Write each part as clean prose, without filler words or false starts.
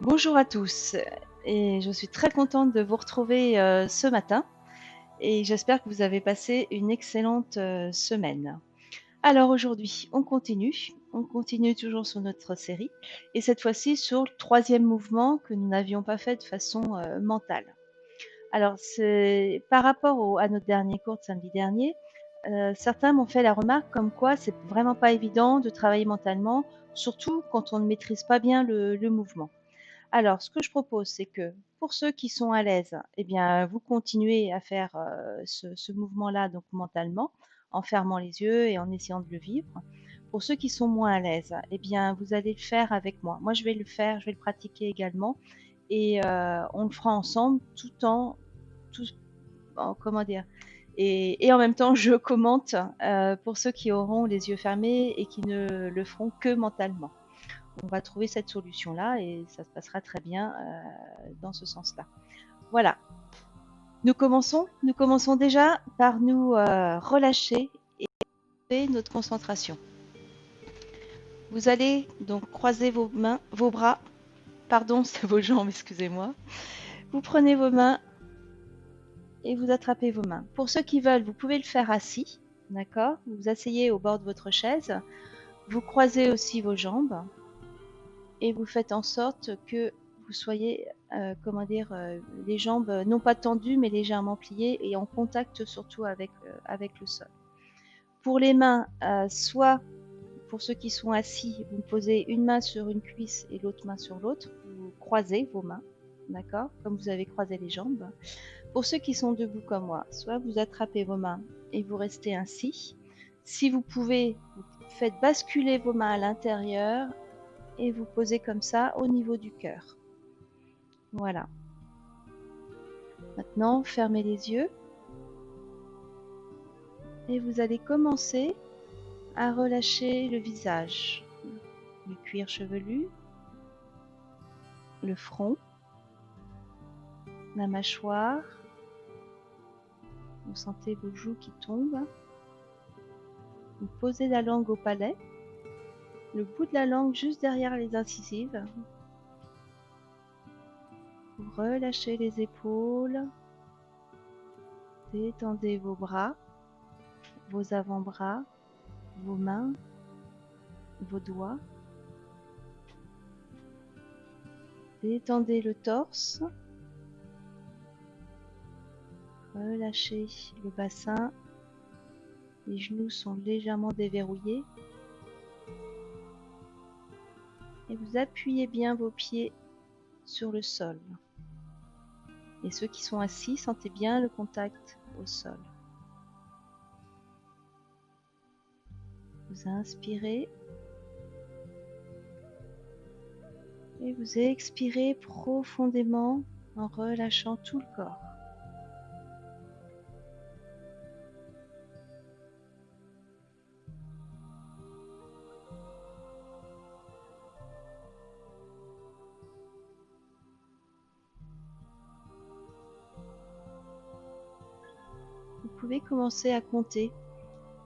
Bonjour à tous et je suis très contente de vous retrouver, ce matin et j'espère que vous avez passé une excellente, semaine. Alors aujourd'hui, on continue toujours sur notre série et cette fois-ci sur le troisième mouvement que nous n'avions pas fait de façon, mentale. Alors c'est par rapport à notre dernier cours de samedi dernier, certains m'ont fait la remarque comme quoi c'est vraiment pas évident de travailler mentalement, surtout quand on ne maîtrise pas bien le mouvement. Alors, ce que je propose, c'est que pour ceux qui sont à l'aise, eh bien, vous continuez à faire ce mouvement-là, donc mentalement, en fermant les yeux et en essayant de le vivre. Pour ceux qui sont moins à l'aise, eh bien, vous allez le faire avec moi. Moi, je vais le faire, je vais le pratiquer également, et on le fera ensemble, tout, comment dire, et en même temps, je commente pour ceux qui auront les yeux fermés et qui ne le feront que mentalement. On va trouver cette solution-là et ça se passera très bien dans ce sens-là. Voilà. Nous commençons déjà par nous relâcher et notre concentration. Vous allez donc croiser vos mains, vos bras, pardon, c'est vos jambes, excusez-moi. Vous prenez vos mains et vous attrapez vos mains. Pour ceux qui veulent, vous pouvez le faire assis, d'accord? Vous vous asseyez au bord de votre chaise. Vous croisez aussi vos jambes et vous faites en sorte que vous soyez, les jambes non pas tendues mais légèrement pliées et en contact surtout avec le sol. Pour les mains, soit pour ceux qui sont assis, vous posez une main sur une cuisse et l'autre main sur l'autre, vous croisez vos mains, d'accord, comme vous avez croisé les jambes. Pour ceux qui sont debout comme moi, soit vous attrapez vos mains et vous restez ainsi. Si vous pouvez, vous faites basculer vos mains à l'intérieur et vous posez comme ça au niveau du cœur. Voilà. Maintenant, fermez les yeux et vous allez commencer à relâcher le visage, le cuir chevelu, le front, la mâchoire. Vous sentez vos joues qui tombent. Vous posez la langue au palais, le bout de la langue juste derrière les incisives. Vous relâchez les épaules, détendez vos bras, vos avant-bras, vos mains, vos doigts. Détendez le torse, relâchez le bassin, les genoux sont légèrement déverrouillés et vous appuyez bien vos pieds sur le sol. Et ceux qui sont assis, sentez bien le contact au sol. Vous inspirez et vous expirez profondément en relâchant tout le corps. Vous pouvez commencer à compter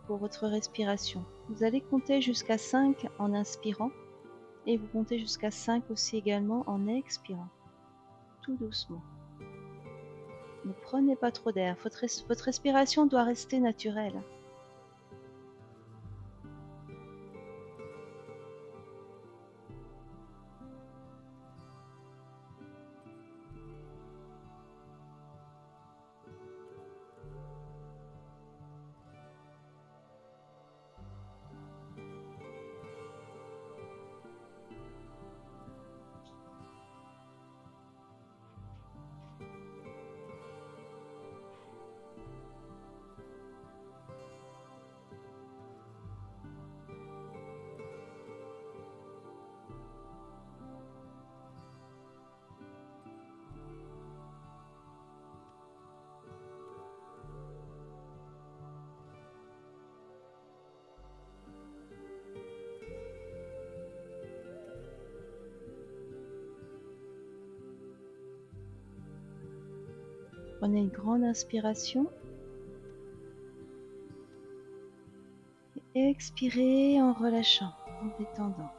pour votre respiration. Vous allez compter jusqu'à 5 en inspirant et vous comptez jusqu'à 5 aussi également en expirant, tout doucement. Ne prenez pas trop d'air, votre respiration doit rester naturelle. Prenez une grande inspiration et expirez en relâchant, en détendant.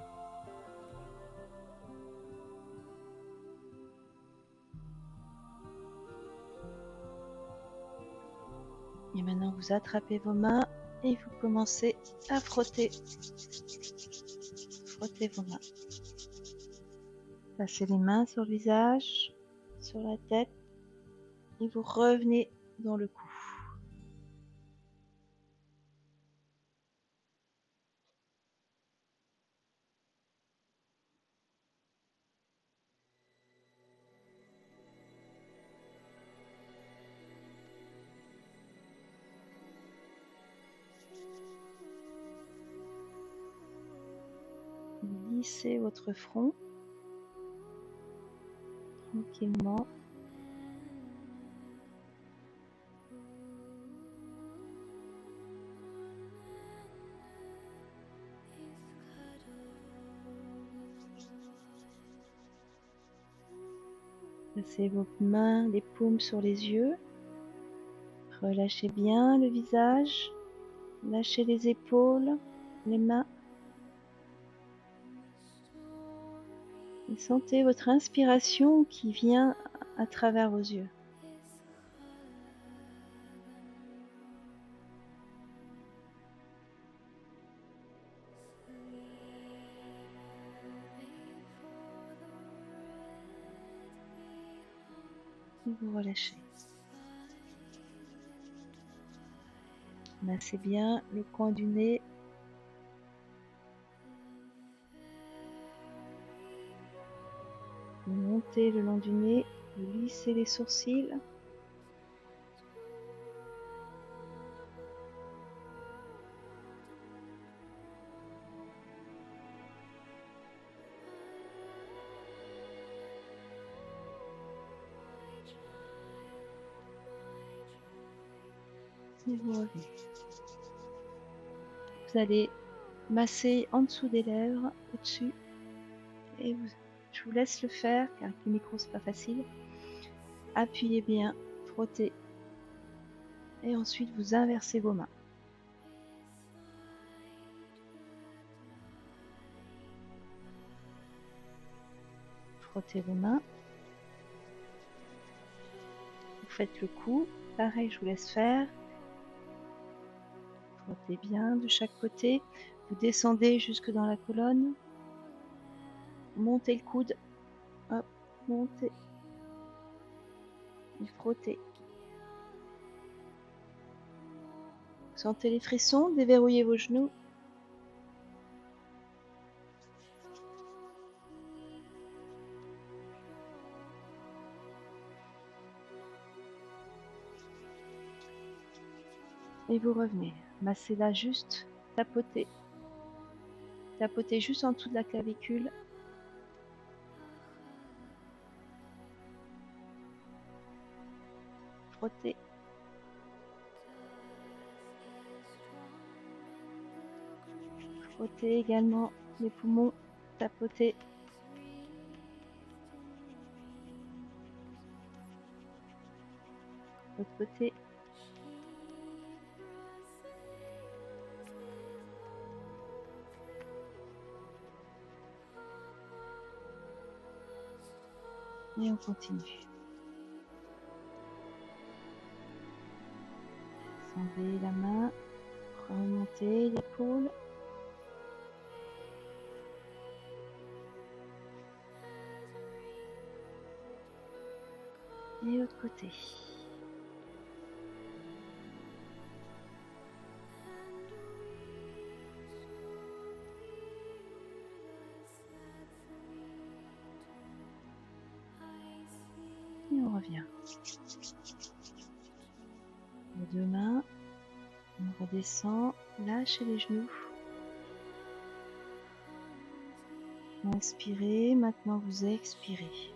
Et maintenant, vous attrapez vos mains et vous commencez à frotter. Frottez vos mains. Passez les mains sur le visage, sur la tête et vous revenez dans le cou. Lissez votre front tranquillement. Passez vos mains, les paumes sur les yeux. Relâchez bien le visage. Lâchez les épaules, les mains. Et sentez votre inspiration qui vient à travers vos yeux. Et vous relâchez. Massez bien le coin du nez. Vous montez le long du nez. Vous lissez les sourcils. Et vous revenez. Vous allez masser en dessous des lèvres, au-dessus. Et je vous laisse le faire car avec le micro c'est pas facile. Appuyez bien, frottez. Et ensuite vous inversez vos mains. Frottez vos mains. Vous faites le coup. Pareil, je vous laisse faire. Frottez bien de chaque côté. Vous descendez jusque dans la colonne. Montez le coude. Hop, montez. Et frottez. Sentez les frissons, déverrouillez vos genoux. Et vous revenez. Massez là juste, tapotez. Tapotez juste en dessous de la clavicule. Frottez. Frottez également les poumons. Tapotez. L'autre côté. Et on continue. Descendez la main, remontez l'épaule. Et l'autre côté. Et on revient. Les deux mains. On redescend. Lâchez les genoux. Inspirez. Maintenant vous expirez.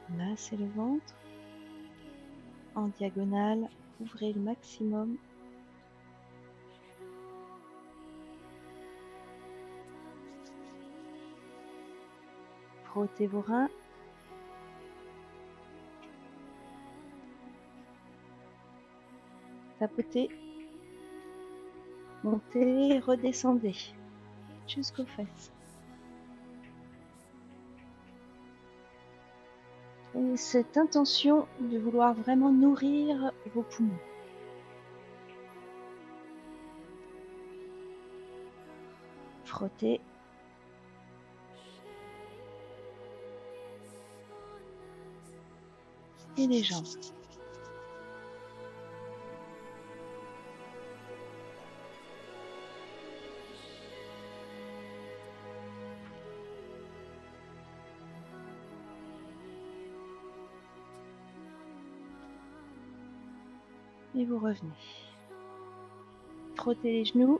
Massez le ventre. En diagonale. Ouvrez le maximum. Frottez vos reins. Tapotez. Montez, redescendez. jusqu'aux fesses. Et cette intention de vouloir vraiment nourrir vos poumons. Frottez. Et les jambes. Et vous revenez. Frottez les genoux.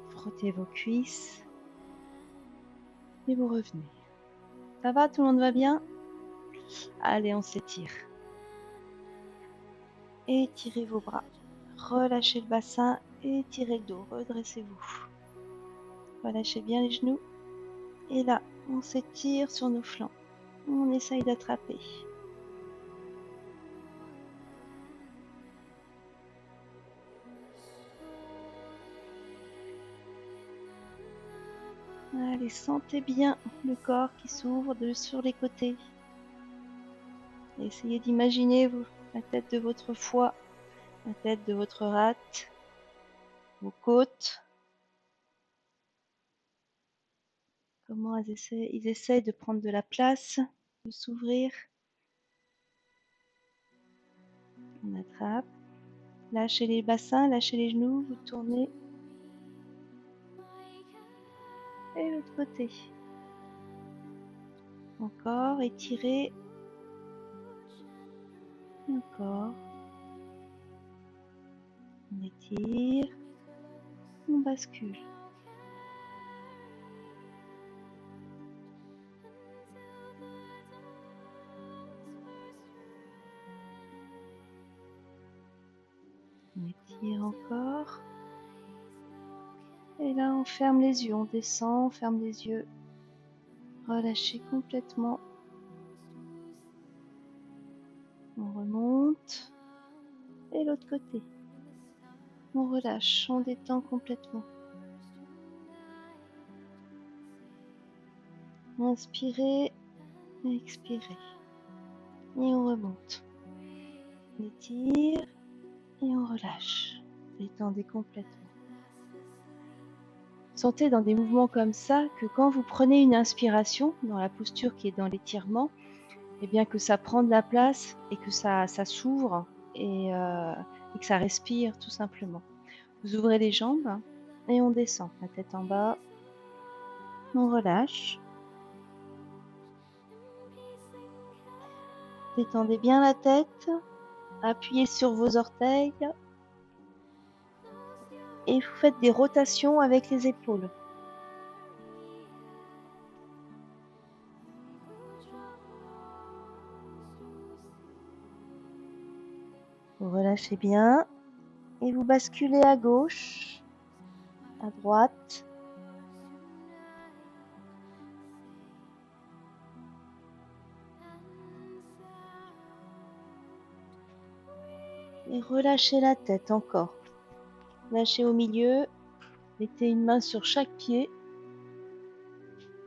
Frottez vos cuisses. Et vous revenez. Ça va, tout le monde va bien? Allez, on s'étire. Étirez vos bras. Relâchez le bassin. Étirez le dos. Redressez-vous. Relâchez bien les genoux. Et là, on s'étire sur nos flancs. On essaye d'attraper. Allez, sentez bien le corps qui s'ouvre sur les côtés. Essayez d'imaginer la tête de votre foie, la tête de votre rate, vos côtes. Comment ils essaient de prendre de la place, de s'ouvrir. On attrape. Lâchez les bassins, lâchez les genoux, vous tournez. Et l'autre côté. Encore, étirez. Encore. On étire. On bascule. On étire encore. Et là, on ferme les yeux. On descend, on ferme les yeux. Relâchez complètement. On remonte. Et l'autre côté. On relâche, on détend complètement. Inspirez, expirez. Et on remonte. On étire et on relâche. Détendez complètement. Sentez dans des mouvements comme ça que quand vous prenez une inspiration, dans la posture qui est dans l'étirement, eh bien que ça prend de la place et que ça s'ouvre et que ça respire tout simplement. Vous ouvrez les jambes et on descend, la tête en bas. On relâche. Détendez bien la tête. Appuyez sur vos orteils. Et vous faites des rotations avec les épaules. Vous relâchez bien. Et vous basculez à gauche, à droite. Et relâchez la tête encore. Lâchez au milieu. Mettez une main sur chaque pied.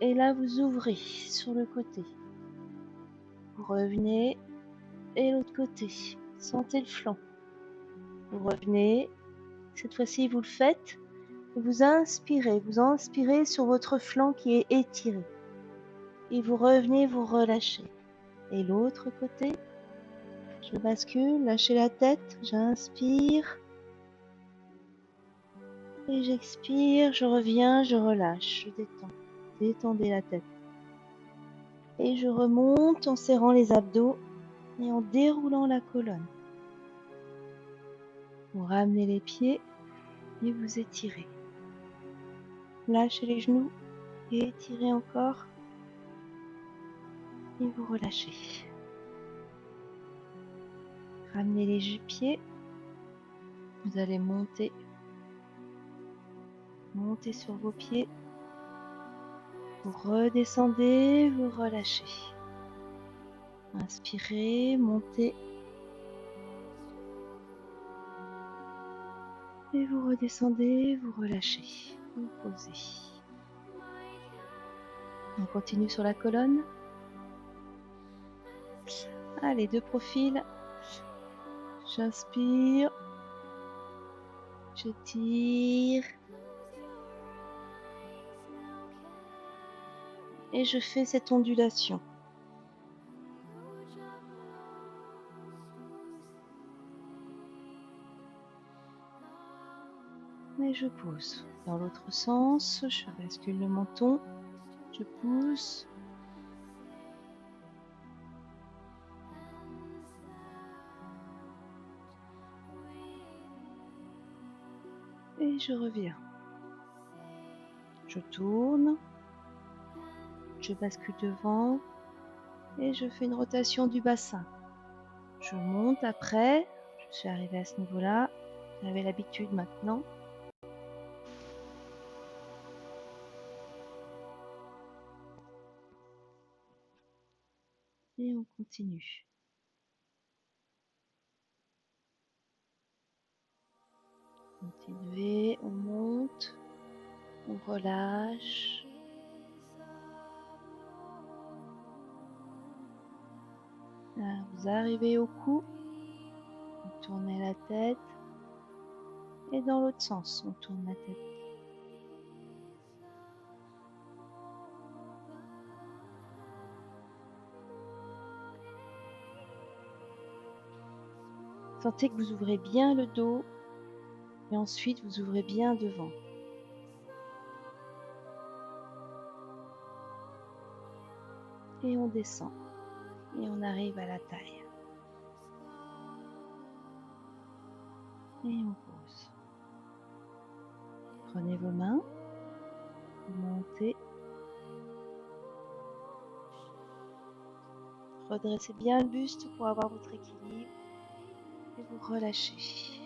Et là, vous ouvrez sur le côté. Vous revenez. Et l'autre côté. Sentez le flanc. Vous revenez. Cette fois-ci, vous le faites. Vous inspirez sur votre flanc qui est étiré. Et vous revenez, vous relâchez. Et l'autre côté. Je bascule, lâchez la tête, j'inspire. Et j'expire, je reviens, je relâche, je détends. Détendez la tête. Et je remonte en serrant les abdos et en déroulant la colonne. Vous ramenez les pieds et vous étirez. Lâchez les genoux et étirez encore. Et vous relâchez. Ramenez les pieds. Vous allez monter. Montez sur vos pieds. Vous redescendez, vous relâchez. Inspirez, montez. Et vous redescendez, vous relâchez. Vous posez. On continue sur la colonne. Allez, deux profils. J'inspire. Je tire. Et je fais cette ondulation. Et je pousse. Dans l'autre sens, je bascule le menton. Je pousse. Et je reviens. Je tourne. Je bascule devant. Et je fais une rotation du bassin. Je monte après. Je suis arrivée à ce niveau-là. J'avais l'habitude maintenant. Et on continue. Continuez, on monte, on relâche. Là, vous arrivez au cou, vous tournez la tête. Et dans l'autre sens, on tourne la tête. Sentez que vous ouvrez bien le dos et ensuite vous ouvrez bien devant. Et on descend et on arrive à la taille. Et on pose. Prenez vos mains, montez. Redressez bien le buste pour avoir votre équilibre et vous relâchez.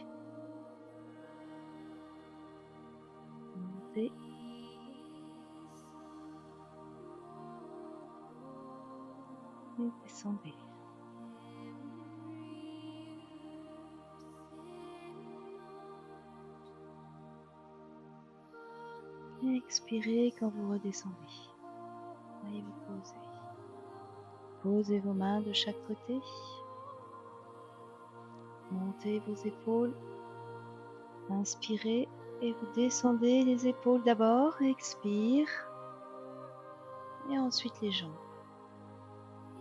Montez. Et descendez. Et expirez quand vous redescendez. Et vous posez. Posez vos mains de chaque côté. Montez vos épaules. Inspirez et vous descendez les épaules d'abord. Expire. Et ensuite les jambes.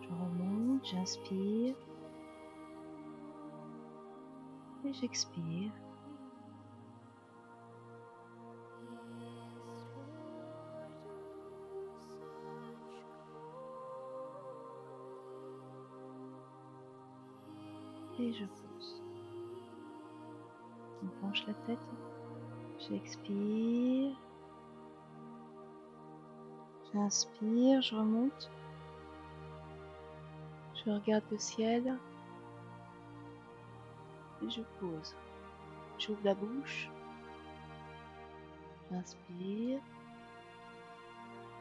Je remonte, j'inspire. Et j'expire. Et je pose. On penche la tête. J'expire. J'inspire, je remonte. Je regarde le ciel. Et je pose. J'ouvre la bouche. J'inspire.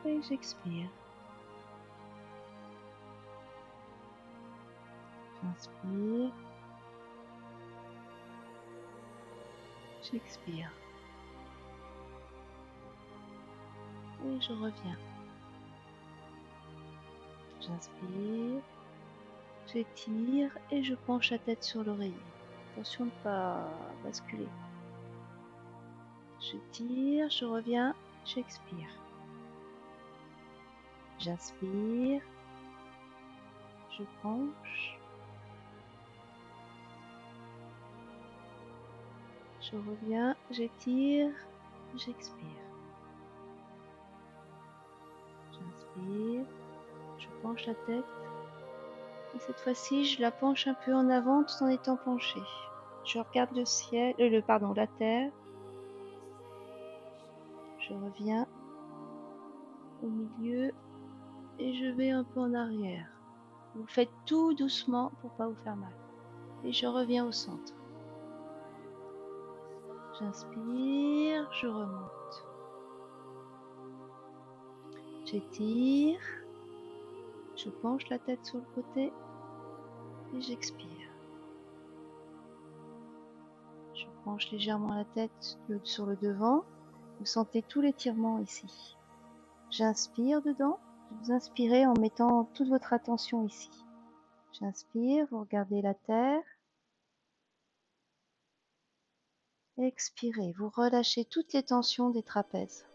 Et j'expire. J'inspire. J'expire. Et je reviens. J'inspire. J'étire et je penche la tête sur l'oreiller. Attention de ne pas basculer. Je tire, je reviens, j'expire. J'inspire. Je penche. Je reviens, j'étire, j'expire. J'inspire. Je penche la tête. Et cette fois-ci, je la penche un peu en avant tout en étant penchée. Je regarde le ciel, la terre. Je reviens au milieu et je vais un peu en arrière. Vous faites tout doucement pour pas vous faire mal. Et je reviens au centre. J'inspire, je remonte. J'étire. Je penche la tête sur le côté et j'expire. Je penche légèrement la tête sur le devant. Vous sentez tout l'étirement ici. J'inspire dedans. Vous inspirez en mettant toute votre attention ici. J'inspire, vous regardez la terre. Expirez, vous relâchez toutes les tensions des trapèzes.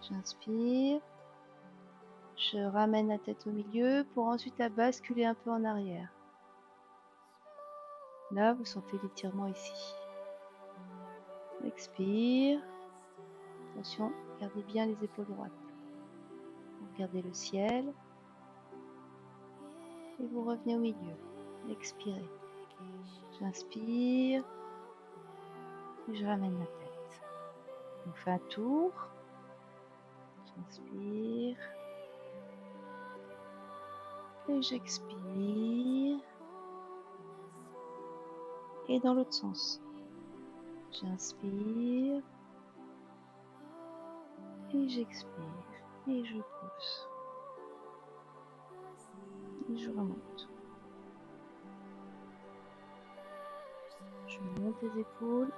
J'inspire. Je ramène la tête au milieu pour ensuite la basculer un peu en arrière. Là, vous sentez l'étirement ici. Expire. Attention, gardez bien les épaules droites. Vous regardez le ciel. Et vous revenez au milieu. Expirez. J'inspire. Et je ramène la tête. On fait un tour. J'inspire. Et j'expire. Et dans l'autre sens. J'inspire. Et j'expire. Et je pousse. Et je remonte. Je monte les épaules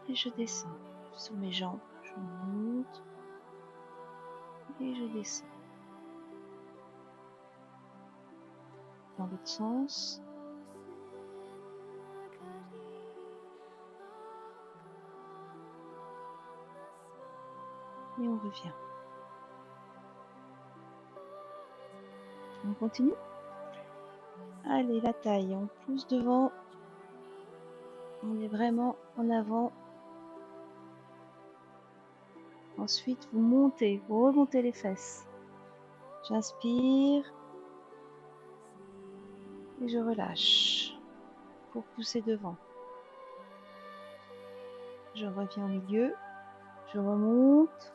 et je descends. Sur mes jambes, je monte et je descends. Dans l'autre sens. Et on revient. On continue. Allez, la taille, on pousse devant. On est vraiment en avant. Ensuite, vous montez, vous remontez les fesses. J'inspire. Et je relâche pour pousser devant. Je reviens au milieu. Je remonte.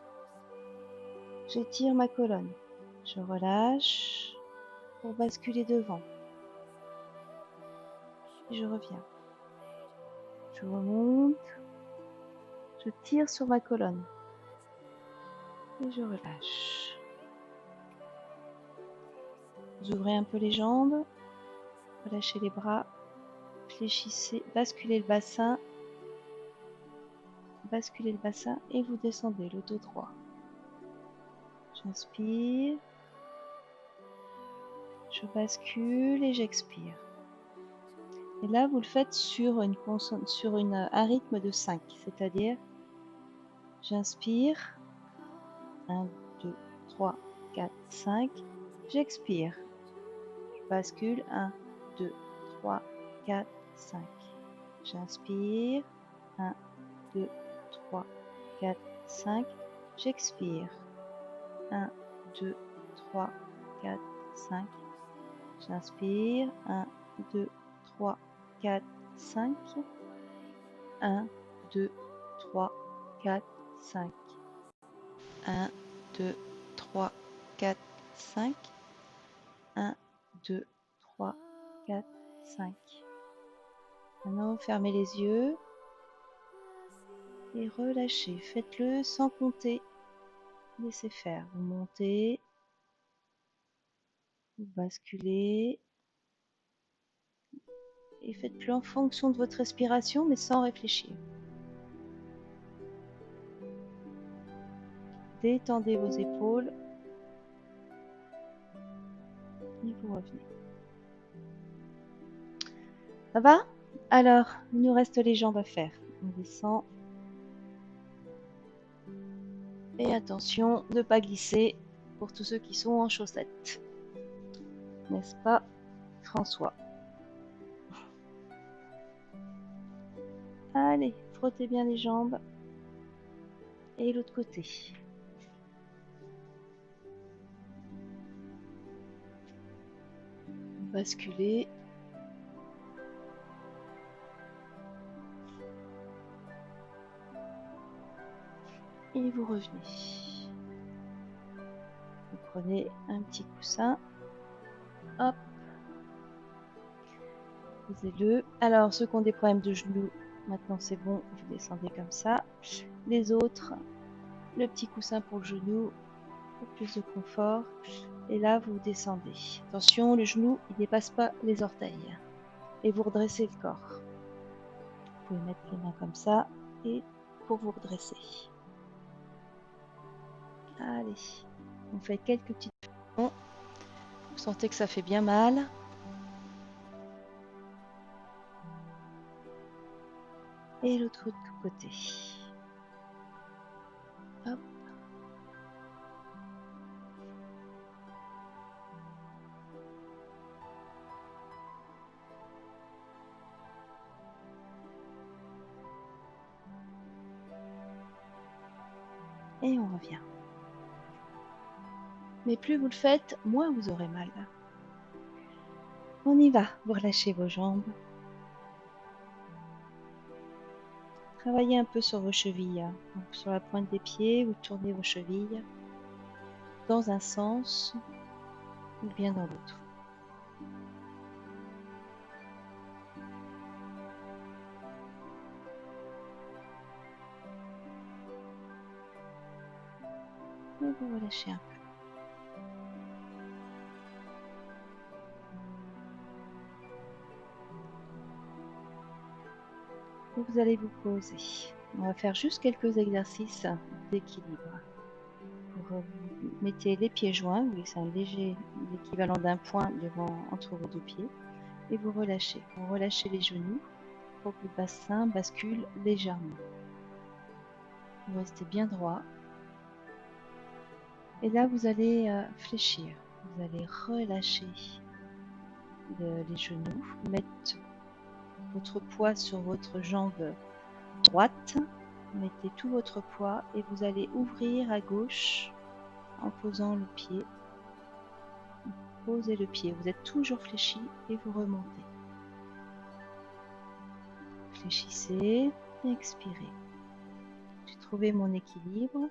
J'étire ma colonne. Je relâche pour basculer devant. Et je reviens. Je remonte. Je tire sur ma colonne. Et je relâche. Vous ouvrez un peu les jambes. Relâchez les bras. Fléchissez. Basculez le bassin. Basculez le bassin et vous descendez le dos droit. J'inspire. Je bascule et j'expire. Et là, vous le faites sur un rythme de 5, c'est-à-dire j'inspire, 1, 2, 3, 4, 5, j'expire, je bascule, 1, 2, 3, 4, 5, j'inspire, 1, 2, 3, 4, 5, j'expire, 1, 2, 3, 4, 5, j'inspire, 1, 2, 3, 4, 5, 1, 2, 3, 4, 5, 1, 2, 3, 4, 5, 1, 2, 3, 4, 5. Maintenant, fermez les yeux et relâchez. Faites-le sans compter. Laissez faire. Vous montez, vous basculez et faites-le en fonction de votre respiration, mais sans réfléchir. Détendez vos épaules et vous revenez. Ça va? Alors, il nous reste les jambes à faire. On descend. Et attention de ne pas glisser pour tous ceux qui sont en chaussettes. N'est-ce pas, François? Allez, frottez bien les jambes. Et l'autre côté. Basculez. Et vous revenez. Vous prenez un petit coussin. Hop. Posez-le. Alors, ceux qui ont des problèmes de genoux, maintenant c'est bon, vous descendez comme ça. Les autres, le petit coussin pour le genou, pour plus de confort. Et là, vous descendez. Attention, le genou, il ne dépasse pas les orteils. Et vous redressez le corps. Vous pouvez mettre les mains comme ça et pour vous redresser. Allez, on fait quelques petites flexsions. Vous sentez que ça fait bien mal. Et l'autre côté. Hop. Et on revient. Mais plus vous le faites, moins vous aurez mal. On y va. Vous relâchez vos jambes. Travaillez un peu sur vos chevilles. Donc, sur la pointe des pieds, vous tournez vos chevilles dans un sens ou bien dans l'autre. Et vous relâchez un peu. Et vous allez vous poser. On va faire juste quelques exercices d'équilibre. Vous mettez les pieds joints, vous glissez un léger, l'équivalent d'un point devant entre vos deux pieds, et vous relâchez. Vous relâchez les genoux pour que le bassin bascule légèrement. Vous restez bien droit. Et là, vous allez fléchir. Vous allez relâcher les genoux, mettre votre poids sur votre jambe droite. Mettez tout votre poids et vous allez ouvrir à gauche en posant le pied. Posez le pied. Vous êtes toujours fléchi et vous remontez. Fléchissez, expirez. J'ai trouvé mon équilibre.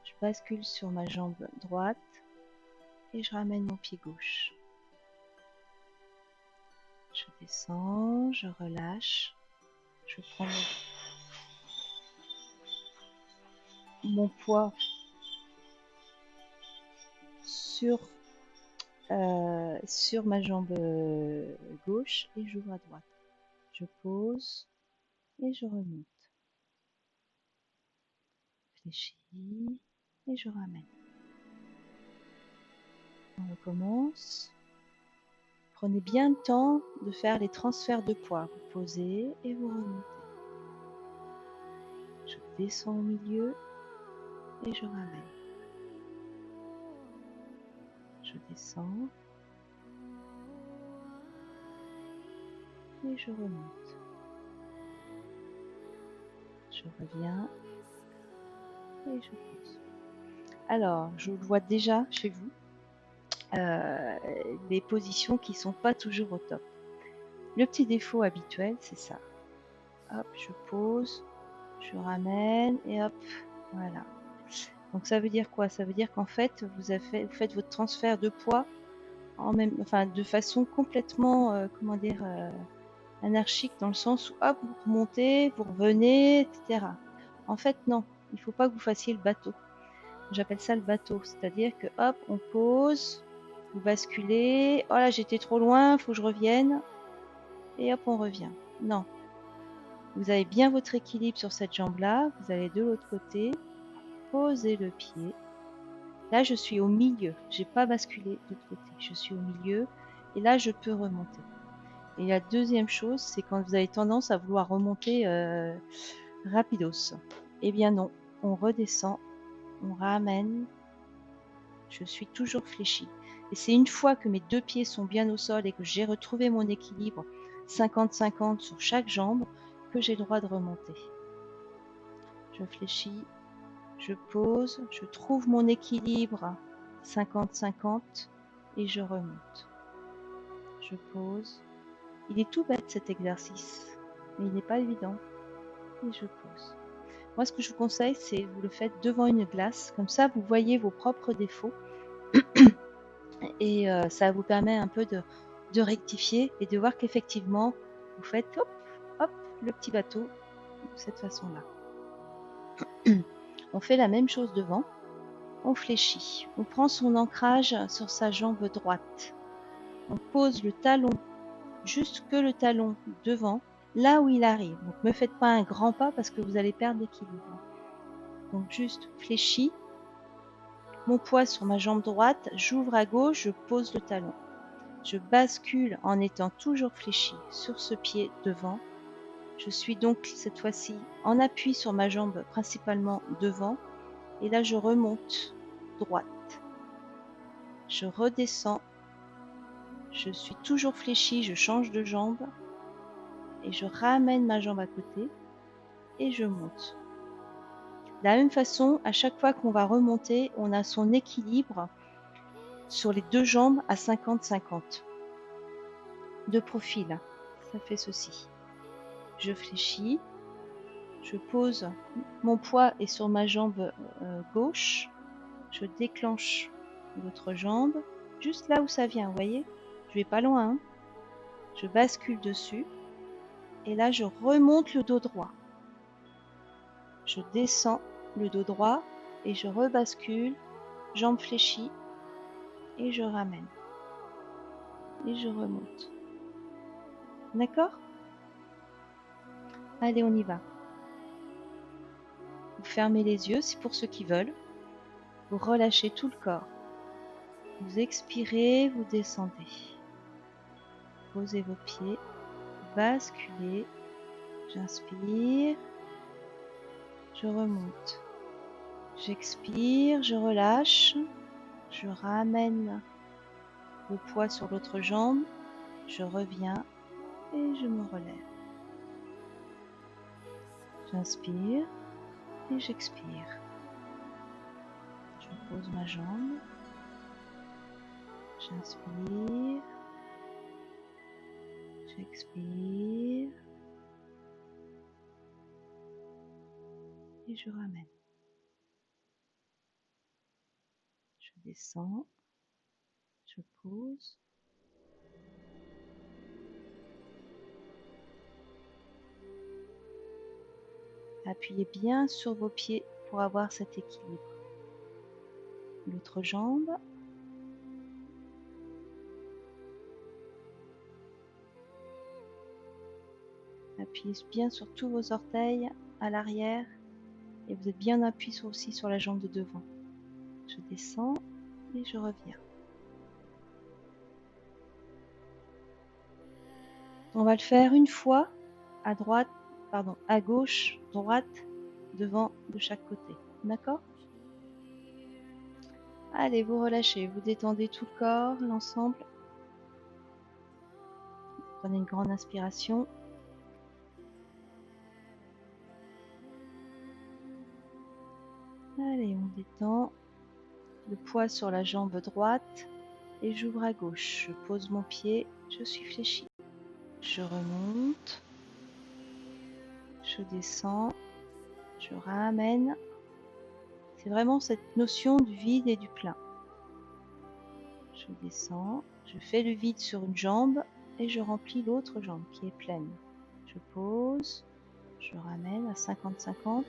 Je bascule sur ma jambe droite et je ramène mon pied gauche. Je descends, je relâche. Je prends mon poids sur ma jambe gauche et j'ouvre à droite. Je pose et je remonte. Fléchis et je ramène. On recommence. Prenez bien le temps de faire les transferts de poids. Vous posez et vous remontez. Je descends au milieu et je ramène. Je descends et je remonte. Je reviens et je pose. Alors, je le vois déjà chez vous, des positions qui ne sont pas toujours au top. Le petit défaut habituel, c'est ça. Hop, je pose, je ramène et hop, voilà. Donc ça veut dire quoi? Ça veut dire qu'en fait, vous faites votre transfert de poids de façon complètement, anarchique, dans le sens où hop, vous remontez, vous revenez, etc. En fait, non, il ne faut pas que vous fassiez le bateau. J'appelle ça le bateau, c'est-à-dire que hop, on pose, vous basculez, oh là j'étais trop loin, faut que je revienne, et hop, on revient. Non. Vous avez bien votre équilibre sur cette jambe-là, vous allez de l'autre côté, posez le pied. Là, je suis au milieu, j'ai pas basculé de l'autre côté, je suis au milieu, et là, je peux remonter. Et la deuxième chose, c'est quand vous avez tendance à vouloir remonter rapidos. Eh bien non, on redescend, on ramène, je suis toujours fléchie. Et c'est une fois que mes deux pieds sont bien au sol et que j'ai retrouvé mon équilibre 50-50 sur chaque jambe que j'ai le droit de remonter. Je fléchis, je pose, je trouve mon équilibre 50-50 et je remonte. Je pose. Il est tout bête cet exercice, mais il n'est pas évident. Et je pose. Moi, ce que je vous conseille, c'est vous le faites devant une glace. Comme ça, vous voyez vos propres défauts. Et ça vous permet un peu de rectifier et de voir qu'effectivement, vous faites hop, hop, le petit bateau de cette façon-là. On fait la même chose devant. On fléchit. On prend son ancrage sur sa jambe droite. On pose le talon, juste que le talon devant, là où il arrive. Donc ne me faites pas un grand pas parce que vous allez perdre l'équilibre. Donc juste fléchis. Mon poids sur ma jambe droite, j'ouvre à gauche, je pose le talon. Je bascule en étant toujours fléchi sur ce pied devant. Je suis donc cette fois-ci en appui sur ma jambe principalement devant. Et là, je remonte droite. Je redescends. Je suis toujours fléchi, je change de jambe. Et je ramène ma jambe à côté. Et je monte. De la même façon, à chaque fois qu'on va remonter, on a son équilibre sur les deux jambes à 50-50. De profil, ça fait ceci. Je fléchis. Je pose mon poids est sur ma jambe gauche. Je déclenche l'autre jambe, juste là où ça vient, vous voyez? Je vais pas loin, hein. Je bascule dessus. Et là, je remonte le dos droit. Je descends le dos droit et je rebascule, jambe fléchie. Et je ramène. Et je remonte. D'accord? Allez, on y va. Vous fermez les yeux, c'est pour ceux qui veulent. Vous relâchez tout le corps. Vous expirez, vous descendez. Posez vos pieds, basculez. J'inspire, je remonte. J'expire, je relâche. Je ramène le poids sur l'autre jambe. Je reviens et je me relève. J'inspire et j'expire. Je pose ma jambe. J'inspire. J'expire. Et je ramène. Je descends. Je pose. Appuyez bien sur vos pieds pour avoir cet équilibre. L'autre jambe. Appuyez bien sur tous vos orteils à l'arrière et vous êtes bien appuyé aussi sur la jambe de devant. Je descends et je reviens. On va le faire une fois à gauche, droite, devant, de chaque côté. D'accord? Allez, vous relâchez, vous détendez tout le corps, l'ensemble. Prenez une grande inspiration. Allez, on détend. Le poids sur la jambe droite et j'ouvre à gauche. Je pose mon pied, je suis fléchi. Je remonte. Je descends. Je ramène. C'est vraiment cette notion du vide et du plein. Je descends. Je fais le vide sur une jambe et je remplis l'autre jambe qui est pleine. Je pose. Je ramène à 50-50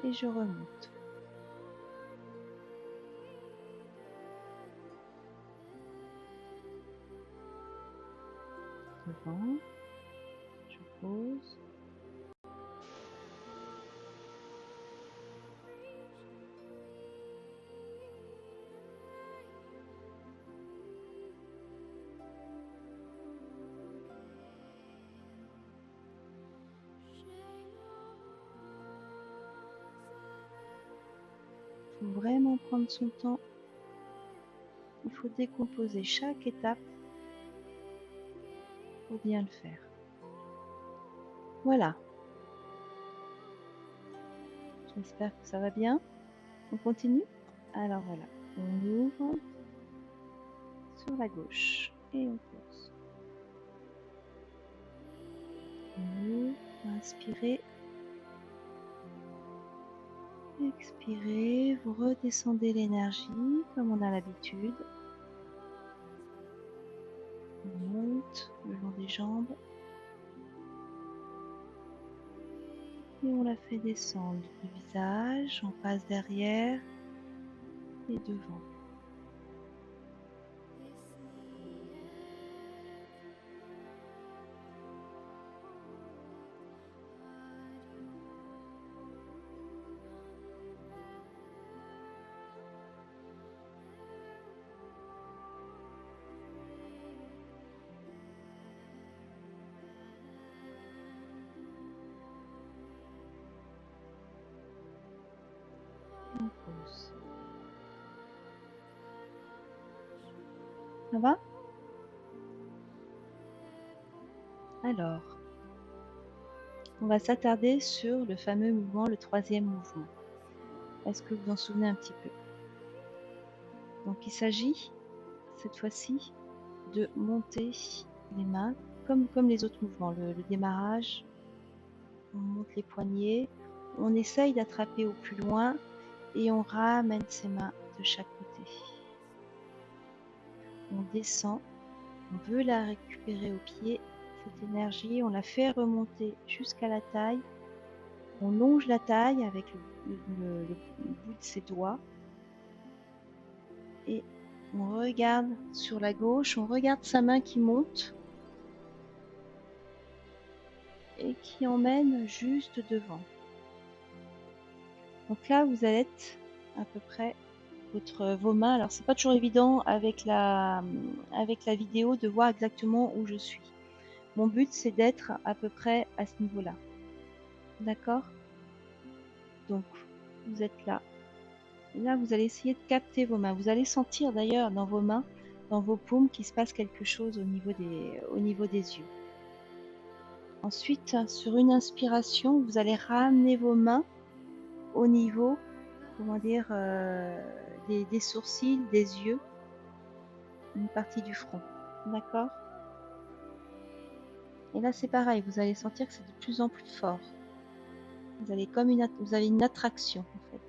et je remonte. Devant. Je pose. Il faut vraiment prendre son temps. Il faut décomposer chaque étape pour bien le faire. Voilà. J'espère que ça va bien. On continue? Alors voilà, on ouvre sur la gauche et on pose. On ouvre, inspirez. Expirez, vous redescendez l'énergie comme on a l'habitude. On monte le long des jambes. Et on la fait descendre du visage, on passe derrière et devant. On pose. Ça va? Alors, on va s'attarder sur le fameux mouvement, le troisième mouvement. Est-ce que vous en souvenez un petit peu? Donc il s'agit, cette fois-ci, de monter les mains, comme les autres mouvements. Le démarrage, on monte les poignets, on essaye d'attraper au plus loin et on ramène ses mains de chaque côté. On descend, on veut la récupérer au pied, cette énergie, on la fait remonter jusqu'à la taille. On longe la taille avec le bout de ses doigts et on regarde sur la gauche, on regarde sa main qui monte et qui emmène juste devant. Donc là, vous allez être à peu près vos mains. Alors, c'est pas toujours évident avec la vidéo de voir exactement où je suis. Mon but, c'est d'être à peu près à ce niveau-là. D'accord? Donc, vous êtes là. Et là, vous allez essayer de capter vos mains. Vous allez sentir d'ailleurs dans vos mains, dans vos paumes, qu'il se passe quelque chose au niveau des yeux. Ensuite, sur une inspiration, vous allez ramener vos mains au niveau, comment dire, des sourcils, des yeux, une partie du front. D'accord? Et là, c'est pareil, vous allez sentir que c'est de plus en plus fort. Vous avez une attraction en fait.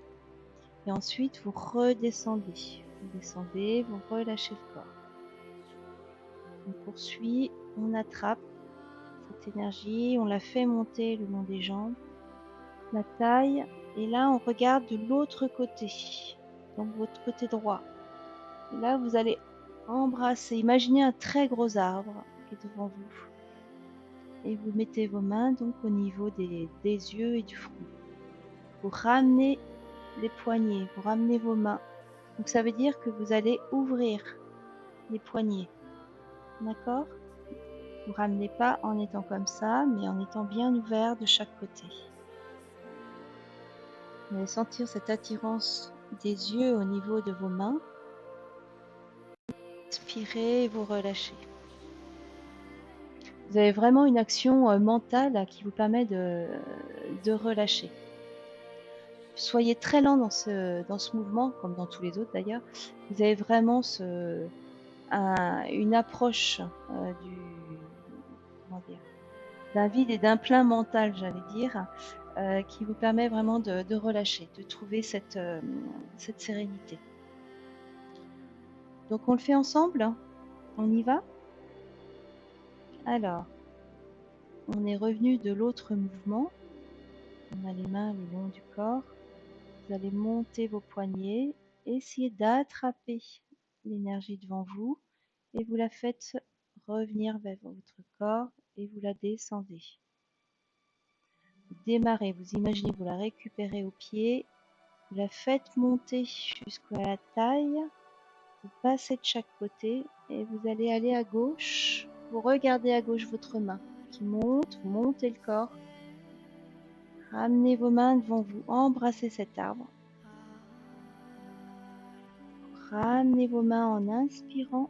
Et ensuite, vous redescendez. Vous descendez, vous relâchez le corps. On poursuit, on attrape cette énergie, on la fait monter le long des jambes, la taille, et là, on regarde de l'autre côté, donc votre côté droit. Et là, vous allez embrasser, imaginez un très gros arbre qui est devant vous. Et vous mettez vos mains donc au niveau des yeux et du front. Vous ramenez les poignets, vous ramenez vos mains. Donc ça veut dire que vous allez ouvrir les poignets. D'accord? Vous ramenez pas en étant comme ça, mais en étant bien ouvert de chaque côté. Vous allez sentir cette attirance des yeux au niveau de vos mains. Inspirez et vous relâchez. Vous avez vraiment une action mentale qui vous permet de relâcher. Soyez très lent dans ce mouvement, comme dans tous les autres d'ailleurs. Vous avez vraiment une approche comment dire, d'un vide et d'un plein mental, j'allais dire, qui vous permet vraiment de relâcher, de trouver cette sérénité. Donc on le fait ensemble, on y va. Alors, on est revenu de l'autre mouvement. On a les mains le long du corps. Vous allez monter vos poignets, essayez d'attraper l'énergie devant vous et vous la faites revenir vers votre corps et vous la descendez. Vous démarrez, vous imaginez, vous la récupérez au pied, vous la faites monter jusqu'à la taille, vous passez de chaque côté et vous allez aller à gauche, vous regardez à gauche votre main qui monte, vous montez le corps, ramenez vos mains devant vous, embrassez cet arbre. Ramenez vos mains en inspirant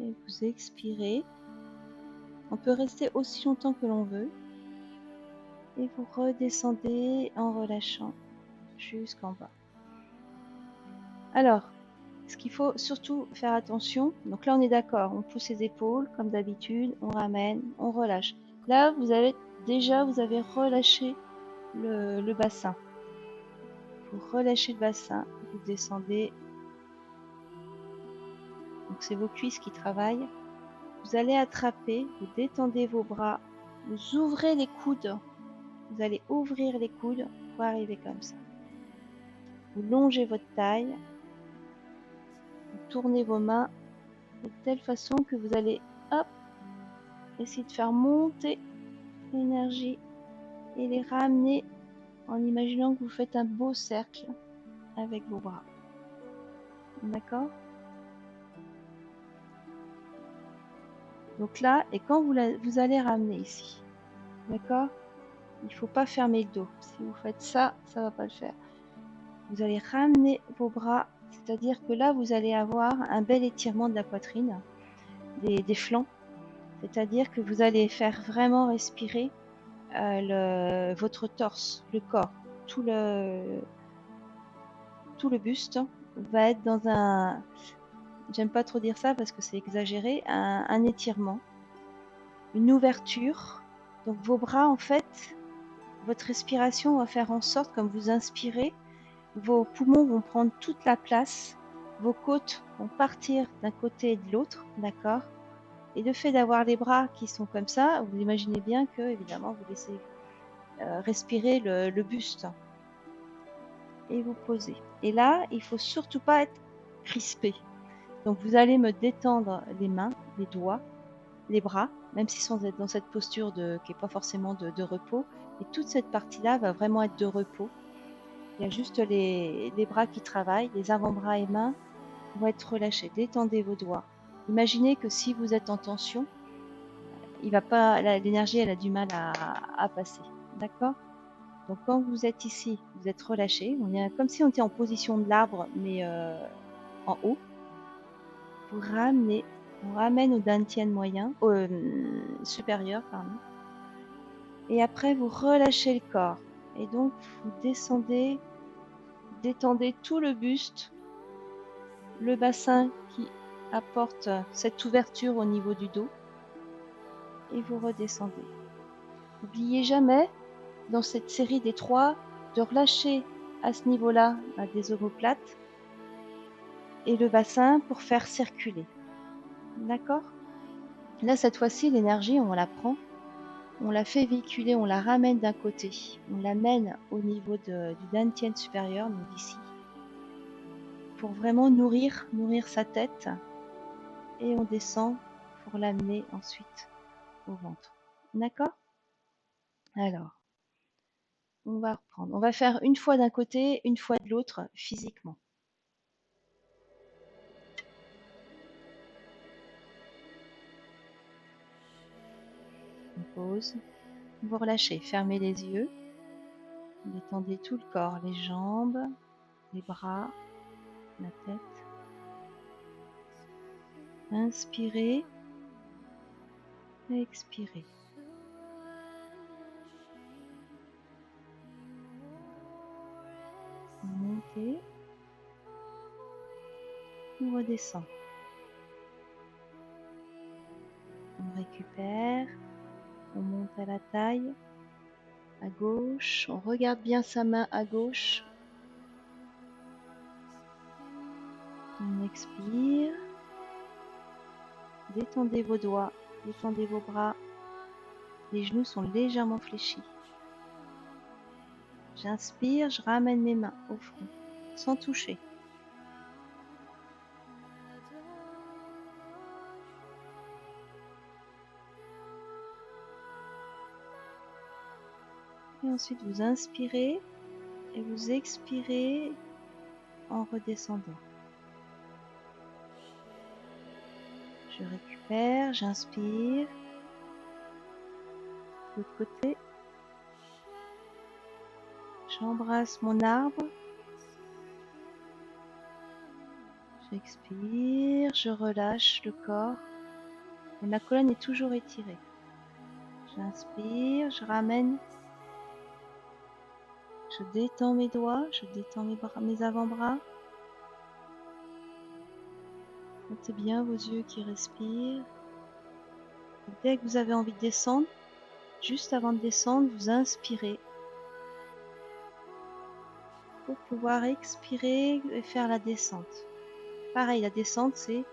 et vous expirez. On peut rester aussi longtemps que l'on veut. Et vous redescendez en relâchant jusqu'en bas. Alors, ce qu'il faut surtout faire attention, donc là on est d'accord, on pousse les épaules comme d'habitude, on ramène, on relâche. Là vous avez relâché le bassin. Vous relâchez le bassin, vous descendez. Donc c'est vos cuisses qui travaillent. Vous allez attraper, vous détendez vos bras Vous ouvrez les coudes. Vous allez ouvrir les coudes pour arriver comme ça. Vous longez votre taille. Vous tournez vos mains de telle façon que vous allez, hop, essayer de faire monter l'énergie et les ramener en imaginant que vous faites un beau cercle avec vos bras. D'accord? Donc là, et quand vous allez ramener ici, d'accord? Il ne faut pas fermer le dos. Si vous faites ça, ça ne va pas le faire. Vous allez ramener vos bras, c'est-à-dire que là, vous allez avoir un bel étirement de la poitrine, des flancs. C'est-à-dire que vous allez faire vraiment respirer votre torse, le corps, tout le, tout le buste va être dans un, j'aime pas trop dire ça parce que c'est exagéré, un étirement, une ouverture. Donc vos bras, en fait, votre respiration va faire en sorte, comme vous inspirez, vos poumons vont prendre toute la place, vos côtes vont partir d'un côté et de l'autre, d'accord? Et le fait d'avoir les bras qui sont comme ça, vous imaginez bien que, évidemment, vous laissez respirer le buste et vous posez. Et là, il faut surtout pas être crispé. Donc vous allez me détendre les mains, les doigts, les bras, même s'ils sont dans cette posture qui n'est pas forcément de repos. Et toute cette partie-là va vraiment être de repos. Il y a juste les bras qui travaillent, les avant-bras et mains vont être relâchés. Détendez vos doigts. Imaginez que si vous êtes en tension, il va pas, l'énergie elle a du mal à passer. D'accord? Donc quand vous êtes ici, vous êtes relâché. On est comme si on était en position de l'arbre, mais en haut. Vous ramenez, on ramène au dantian moyen, supérieur, pardon. Et après vous relâchez le corps. Et donc vous descendez, détendez tout le buste, le bassin qui apporte cette ouverture au niveau du dos. Et vous redescendez. N'oubliez jamais, dans cette série des 3, de relâcher à ce niveau-là des omoplates et le bassin pour faire circuler. D'accord? Là, cette fois-ci, l'énergie, on la prend, on la fait véhiculer, on la ramène d'un côté, on l'amène au niveau du dantian supérieur, donc ici, pour vraiment nourrir sa tête, et on descend pour l'amener ensuite au ventre. D'accord? Alors, on va reprendre. On va faire une fois d'un côté, une fois de l'autre, physiquement. On pose. Vous relâchez, fermez les yeux. Détendez tout le corps, les jambes, les bras, la tête. Inspirez, expirez. Montez, on redescend. On récupère, on monte à la taille, à gauche, on regarde bien sa main à gauche. On expire. Détendez vos doigts, détendez vos bras. Les genoux sont légèrement fléchis. J'inspire, je ramène mes mains au front, sans toucher. Et ensuite, vous inspirez et vous expirez en redescendant. Je récupère, j'inspire. De l'autre côté. J'embrasse mon arbre. J'expire, je relâche le corps. Et ma colonne est toujours étirée. J'inspire, je ramène. Je détends mes doigts, je détends mes avant-bras. Sentez bien vos yeux qui respirent. Et dès que vous avez envie de descendre, juste avant de descendre, vous inspirez pour pouvoir expirer et faire la descente. Pareil, la descente, c'est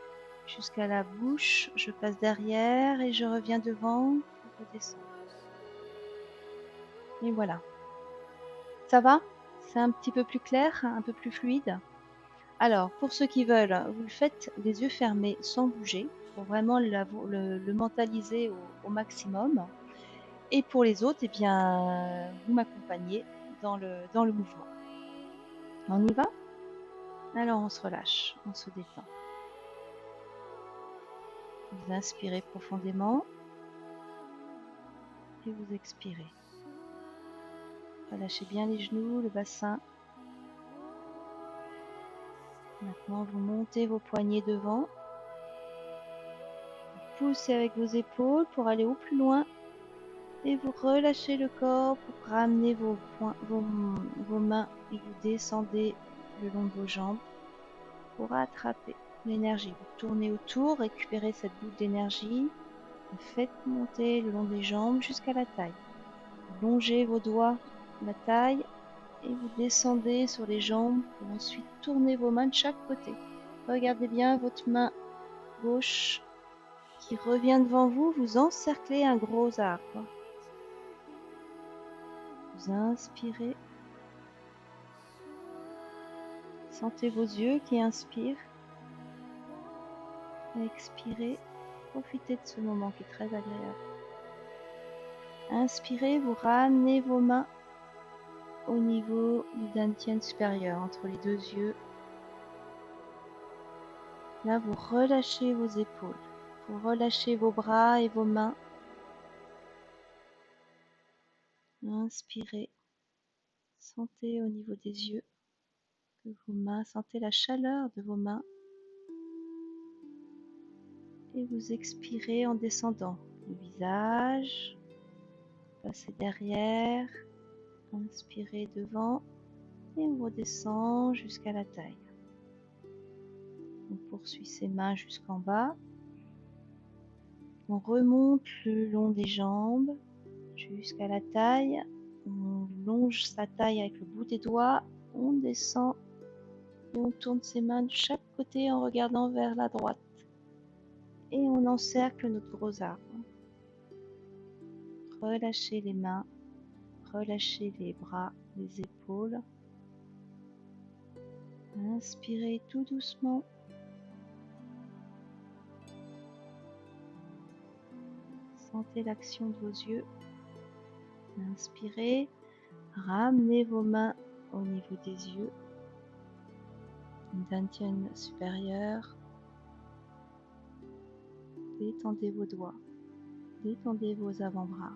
jusqu'à la bouche, je passe derrière et je reviens devant pour redescendre. Et voilà. Ça va? C'est un petit peu plus clair, un peu plus fluide? Alors, pour ceux qui veulent, vous le faites les yeux fermés sans bouger, pour vraiment le mentaliser au maximum. Et pour les autres, eh bien, vous m'accompagnez dans le mouvement. On y va? Alors on se relâche, on se détend. Vous inspirez profondément et vous expirez. Relâchez bien les genoux, le bassin. Maintenant, vous montez vos poignets devant. Vous poussez avec vos épaules pour aller au plus loin. Et vous relâchez le corps pour ramener vos mains et vous descendez le long de vos jambes pour attraper l'énergie. Vous tournez autour, récupérez cette boule d'énergie. Vous faites monter le long des jambes jusqu'à la taille. Vous longez vos doigts, la taille, et vous descendez sur les jambes pour ensuite tourner vos mains de chaque côté. Regardez bien votre main gauche qui revient devant vous, vous encerclez un gros arbre. Vous inspirez. Sentez vos yeux qui inspirent. Expirez. Profitez de ce moment qui est très agréable. Inspirez, vous ramenez vos mains au niveau du dantian supérieur, entre les deux yeux. Là, vous relâchez vos épaules. Vous relâchez vos bras et vos mains. Inspirez. Sentez au niveau des yeux que vos mains, sentez la chaleur de vos mains. Et vous expirez en descendant le visage. Passez derrière. Inspirez devant. Et on redescend jusqu'à la taille. On poursuit ses mains jusqu'en bas. On remonte le long des jambes jusqu'à la taille. On longe sa taille avec le bout des doigts. On descend et on tourne ses mains de chaque côté en regardant vers la droite. Et on encercle notre gros arbre. Relâchez les mains, relâchez les bras, les épaules. Inspirez tout doucement. Sentez l'action de vos yeux. Inspirez, ramenez vos mains au niveau des yeux. Dantian supérieur. Détendez vos doigts. Détendez vos avant-bras.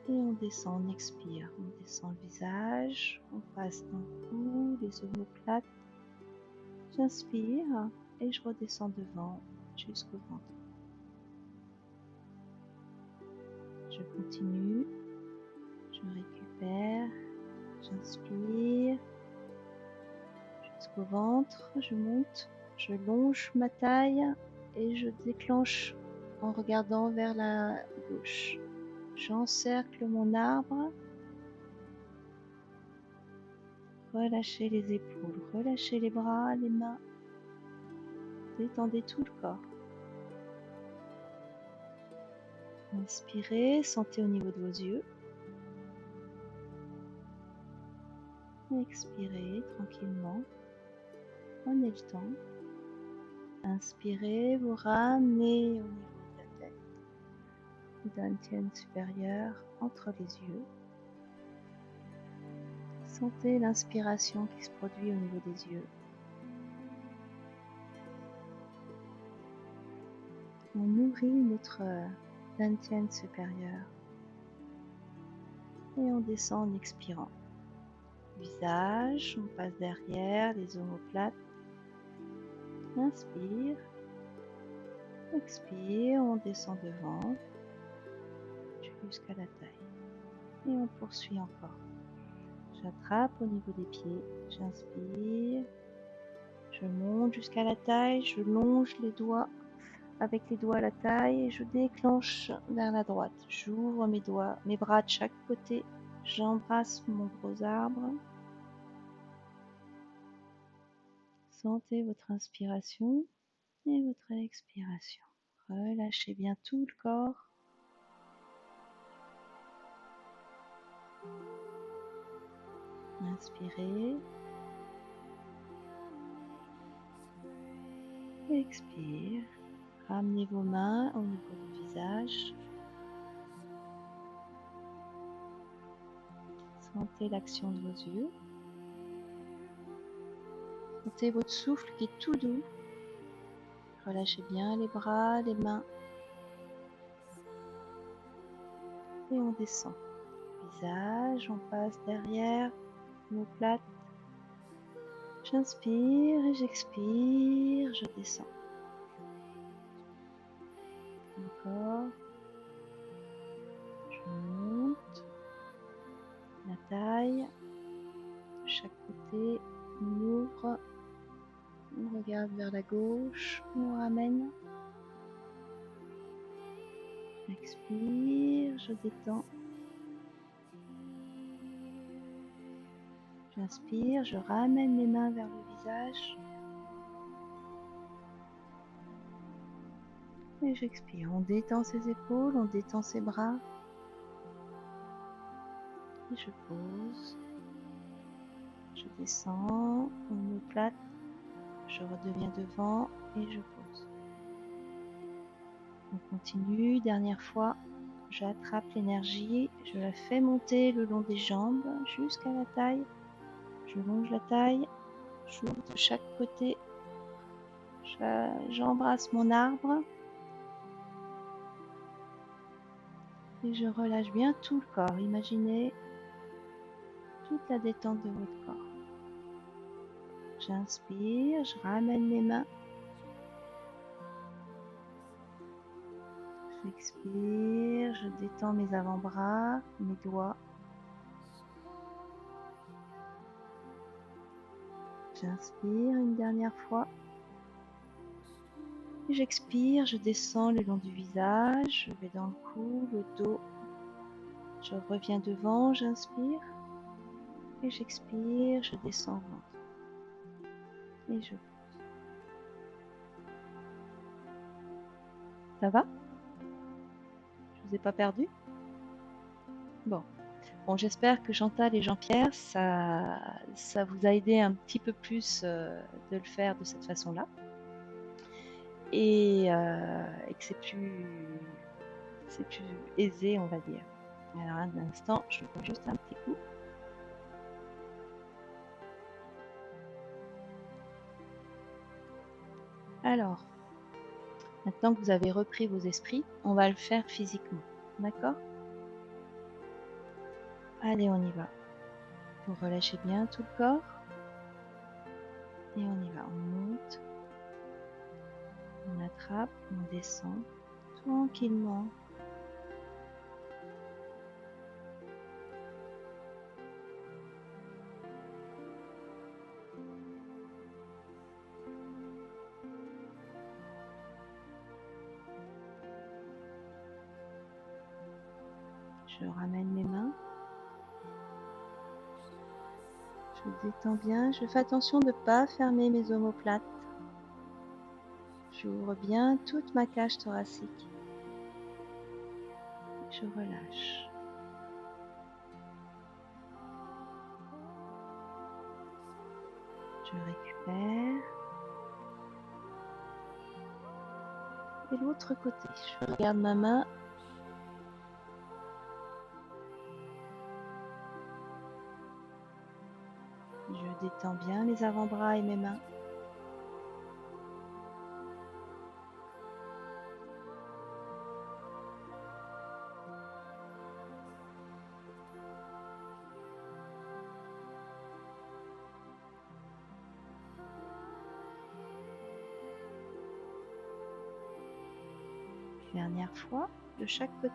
Et on descend, on expire. On descend le visage. On passe dans le cou, les omoplates. J'inspire et je redescends devant jusqu'au ventre. Je continue. Je récupère. J'inspire. Jusqu'au ventre. Je monte. Je longe ma taille et je déclenche en regardant vers la gauche. J'encercle mon arbre. Relâchez les épaules, relâchez les bras, les mains. Détendez tout le corps. Inspirez, sentez au niveau de vos yeux. Expirez tranquillement. Prenez le temps. Inspirez, vous ramenez au niveau de la tête. Dantian supérieur entre les yeux. Sentez l'inspiration qui se produit au niveau des yeux. On nourrit notre dantian supérieur. Et on descend en expirant. Visage, on passe derrière les omoplates. Inspire. Expire, on descend devant jusqu'à la taille. Et on poursuit encore. J'attrape au niveau des pieds. J'inspire. Je monte jusqu'à la taille. Je longe les doigts avec les doigts à la taille et je déclenche vers la droite. J'ouvre mes doigts, mes bras de chaque côté. J'embrasse mon gros arbre. Sentez votre inspiration et votre expiration. Relâchez bien tout le corps. Inspirez. Expire. Ramenez vos mains au niveau du visage. Sentez l'action de vos yeux. Sentez votre souffle qui est tout doux. Relâchez bien les bras, les mains. Et on descend. Visage, on passe derrière, omoplate. J'inspire et j'expire, je descends. Encore. Je monte. La taille. De chaque côté, on ouvre. On regarde vers la gauche, on ramène. J'expire, je détends. J'inspire, je ramène les mains vers le visage. Et j'expire. On détend ses épaules, on détend ses bras. Et je pose. Je descends, omoplate. Je redeviens devant et je pose. On continue, dernière fois. J'attrape l'énergie, je la fais monter le long des jambes jusqu'à la taille. Je longe la taille, j'ouvre de chaque côté. J'embrasse mon arbre. Et je relâche bien tout le corps. Imaginez toute la détente de votre corps. J'inspire, je ramène les mains. J'expire, je détends mes avant-bras, mes doigts. J'inspire une dernière fois. J'expire, je descends le long du visage, je vais dans le cou, le dos. Je reviens devant, j'inspire. Et j'expire, je descends au ventre. Et je pose. Ça va? Je vous ai pas perdu? Bon. Bon, j'espère que Chantal et Jean-Pierre, ça vous a aidé un petit peu plus de le faire de cette façon-là. Et que c'est plus aisé, on va dire. Alors, un instant, je prends juste un petit coup. Alors, maintenant que vous avez repris vos esprits, on va le faire physiquement. D'accord? Allez, on y va. Vous relâchez bien tout le corps. Et on y va. On monte. On attrape. On descend. Tranquillement. Je ramène mes mains. Je détends bien. Je fais attention de ne pas fermer mes omoplates. J'ouvre bien toute ma cage thoracique. Je relâche. Je récupère. Et l'autre côté, je regarde ma main. Je détends bien mes avant-bras et mes mains. Dernière fois, de chaque côté.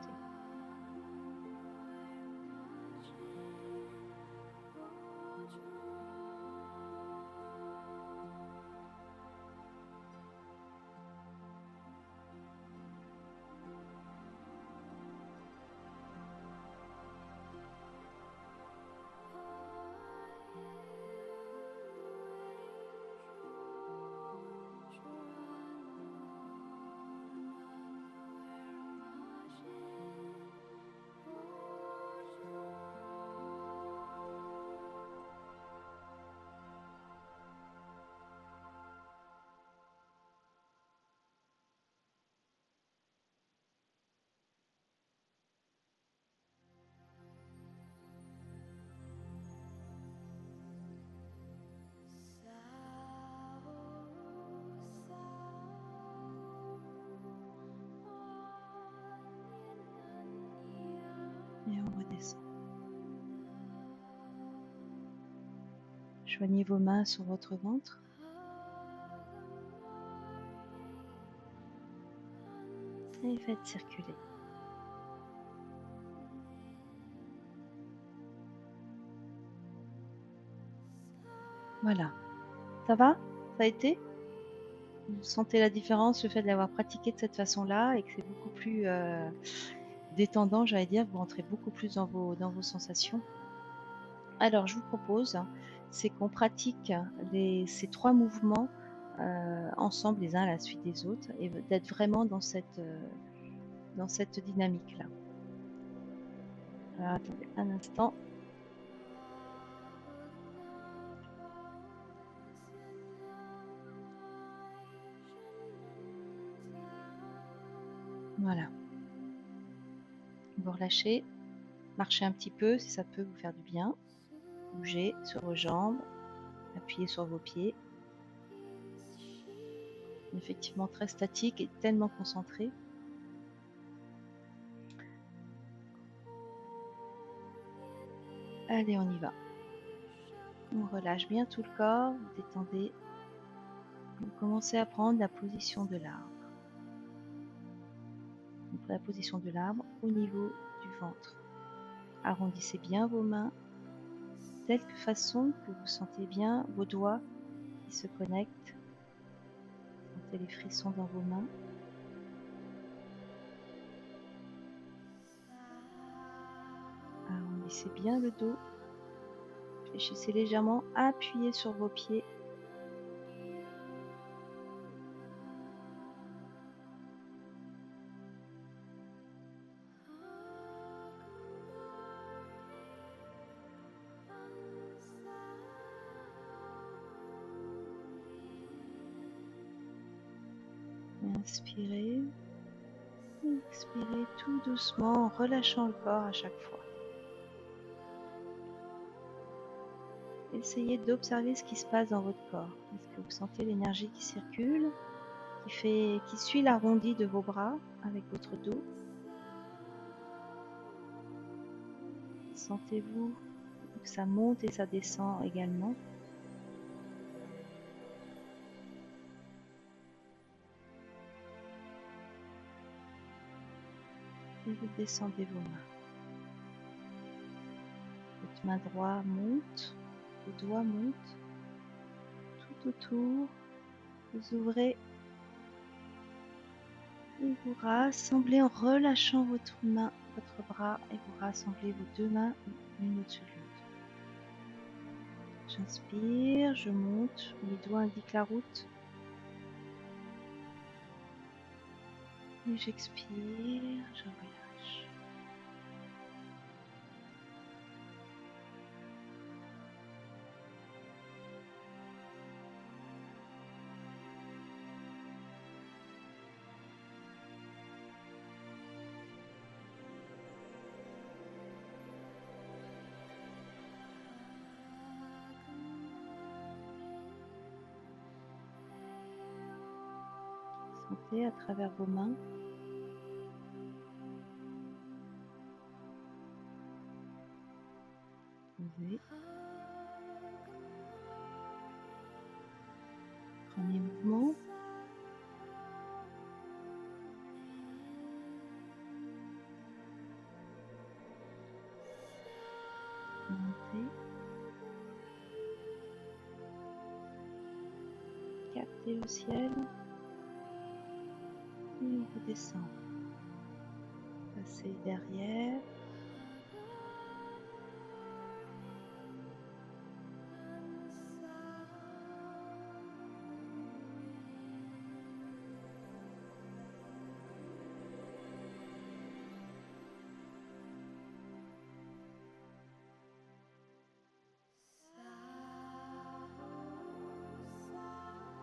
Joignez vos mains sur votre ventre. Et faites circuler. Voilà. Ça va? Ça a été? Vous sentez la différence, le fait de l'avoir pratiqué de cette façon-là et que c'est beaucoup plus détendant, j'allais dire, vous rentrez beaucoup plus dans vos sensations. Alors, je vous propose, c'est qu'on pratique ces 3 mouvements ensemble, les uns à la suite des autres, et d'être vraiment dans cette dynamique-là. Alors, attendez un instant. Voilà. Vous relâchez, marchez un petit peu si ça peut vous faire du bien. Bougez sur vos jambes, appuyez sur vos pieds. Effectivement très statique et tellement concentré. Allez, on y va. On relâche bien tout le corps, vous détendez. Vous commencez à prendre la position de l'arbre. Donc la position de l'arbre au niveau du ventre. Arrondissez bien vos mains, telle façon que vous sentez bien vos doigts qui se connectent. Sentez les frissons dans vos mains. Arrondissez bien le dos. Réfléchissez légèrement, appuyez sur vos pieds. Inspirez, expirez tout doucement en relâchant le corps à chaque fois. Essayez d'observer ce qui se passe dans votre corps. Est-ce que vous sentez l'énergie qui circule, qui suit l'arrondi de vos bras avec votre dos? Sentez-vous que ça monte et ça descend également? Et vous descendez vos mains. Votre main droite monte, vos doigts montent tout autour. Vous ouvrez et vous rassemblez en relâchant votre main, votre bras, et vous rassemblez vos 2 mains l'une au-dessus de l'autre. J'inspire, je monte, mes doigts indiquent la route. Et j'expire, je relâche. Sentez à travers vos mains posez. Premier mouvement. Montez. Captez le ciel. Et on redescend. Passez derrière.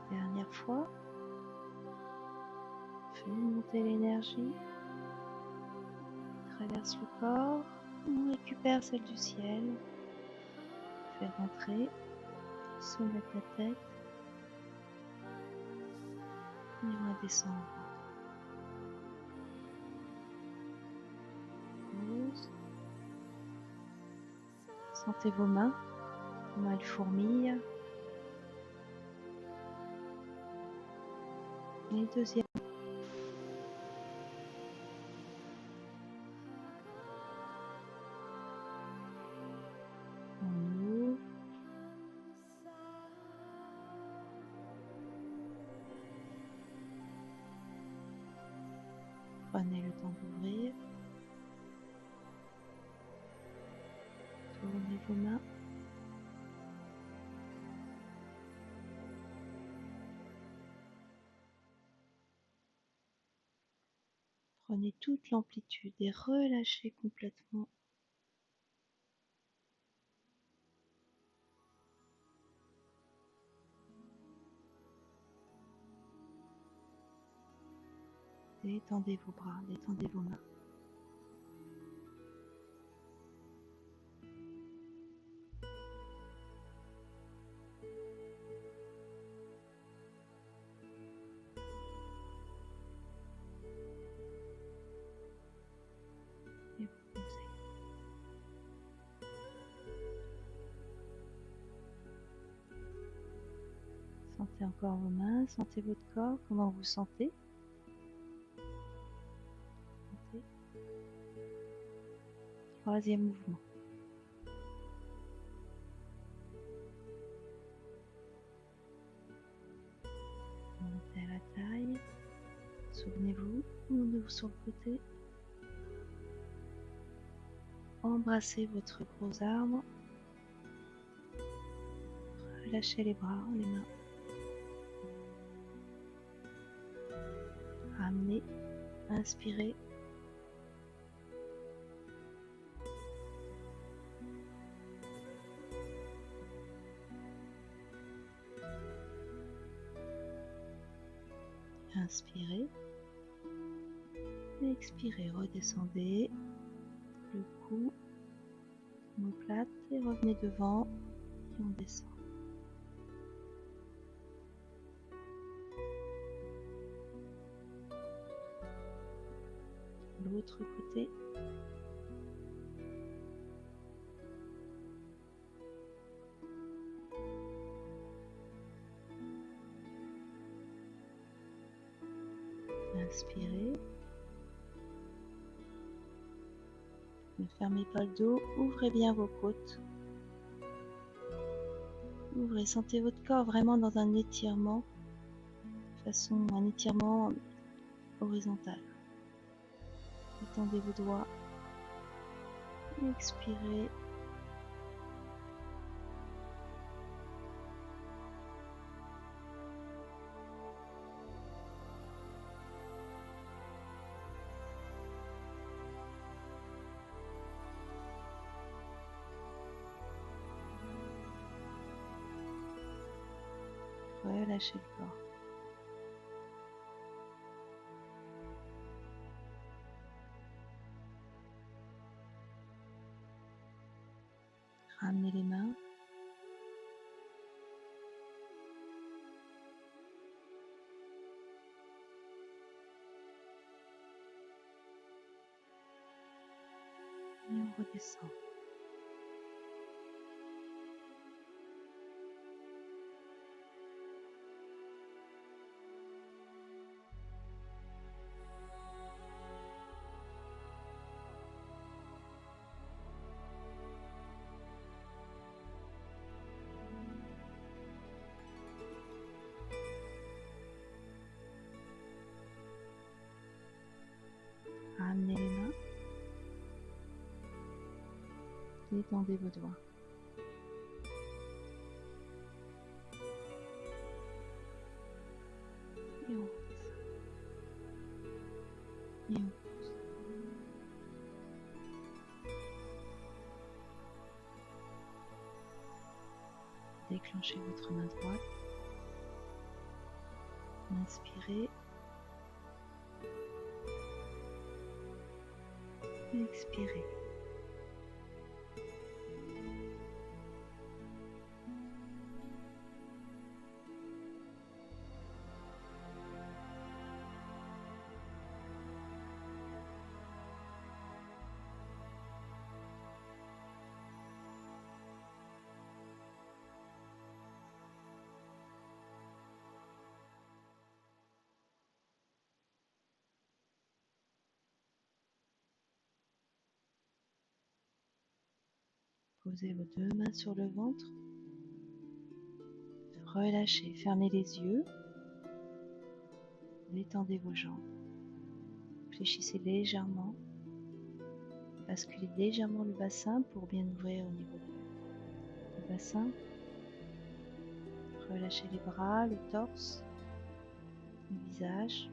Dernière fois. Faites monter l'énergie. Traverse le corps. On récupère celle du ciel. Fait rentrer. Soulevez la tête. Et on redescend. Pause. Sentez vos mains Comment elle fourmille. Et deuxième. On ouvre. Prenez le temps d'ouvrir. Tournez vos mains. Prenez toute l'amplitude et relâchez complètement. Détendez vos bras, détendez vos mains. Et vous posez. Sentez encore vos mains, sentez votre corps, comment vous sentez. Sentez. Troisième mouvement. Montez à la taille. Souvenez-vous, tournez-vous sur le côté. Embrassez votre gros arbre. Relâchez les bras, les mains. Ramenez, inspirez. Inspirez. Expirez, redescendez. Le cou, omoplate et revenez devant et on descend. L'autre côté. Inspirez. Ne fermez pas le dos, ouvrez bien vos côtes. Ouvrez, sentez votre corps vraiment dans un étirement, un étirement horizontal. Étendez vos doigts. Expirez. Relâchez le corps. Ramenez les mains. Et on redescend. Ramenez les mains. Détendez vos doigts. Et on redescend. Et on pousse. Déclenchez votre main droite. Inspirez. Expirez. Posez vos deux mains sur le ventre. Relâchez, fermez les yeux. Détendez vos jambes. Fléchissez légèrement. Basculez légèrement le bassin pour bien ouvrir au niveau du bassin. Relâchez les bras, le torse, le visage.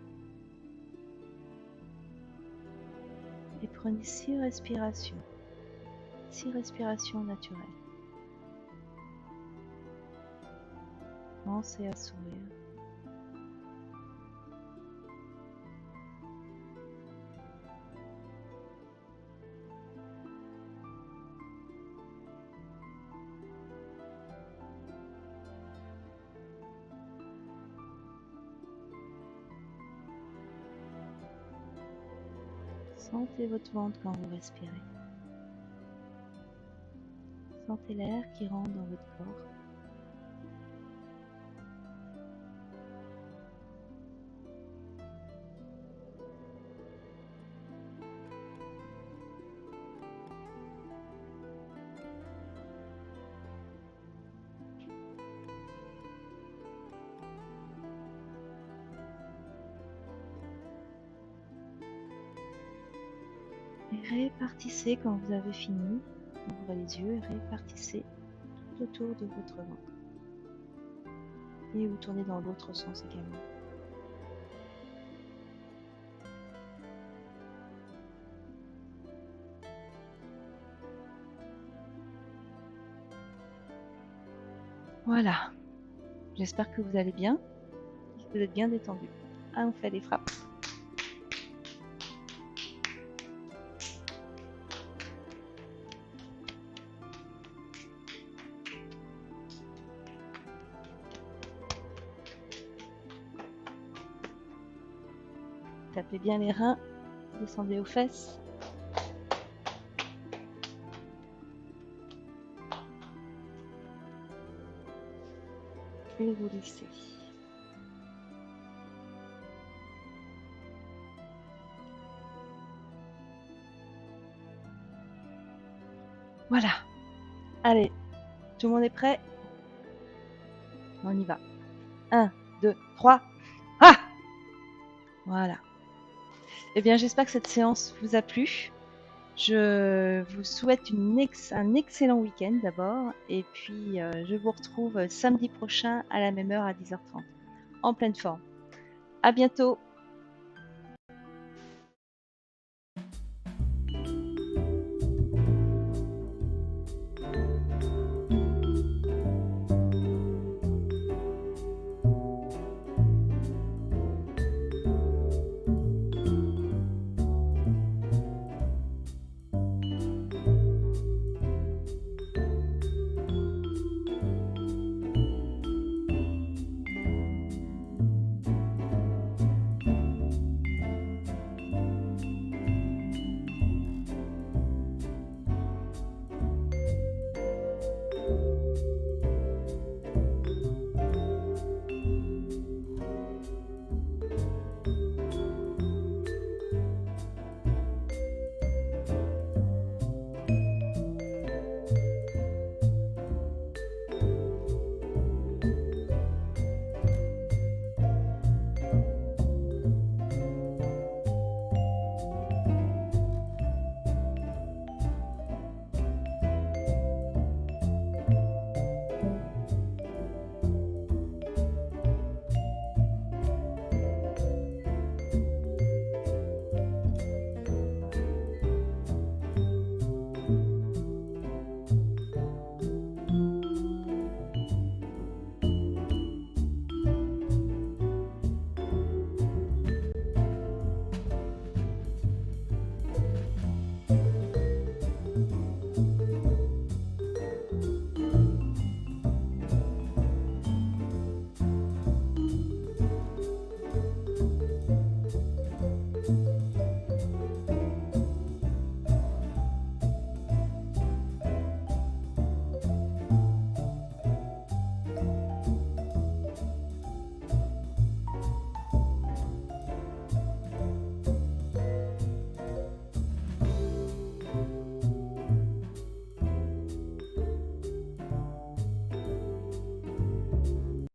Et prenez 6 respirations. 6 respirations naturelles. Commencez à sourire. Sentez votre ventre quand vous respirez. Sentez l'air qui rentre dans votre corps. Et répartissez quand vous avez fini. Ouvrez les yeux et répartissez tout autour de votre ventre. Et vous tournez dans l'autre sens également. Voilà. J'espère que vous allez bien. Que vous êtes bien détendu. Ah, on fait des frappes. Tapez bien les reins. Descendez aux fesses. Et vous lissez. Voilà. Allez, tout le monde est prêt? On y va. 1, 2, 3. Ah! Voilà. Eh bien, j'espère que cette séance vous a plu. Je vous souhaite un excellent week-end d'abord. Et puis, je vous retrouve samedi prochain à la même heure à 10h30. En pleine forme. À bientôt!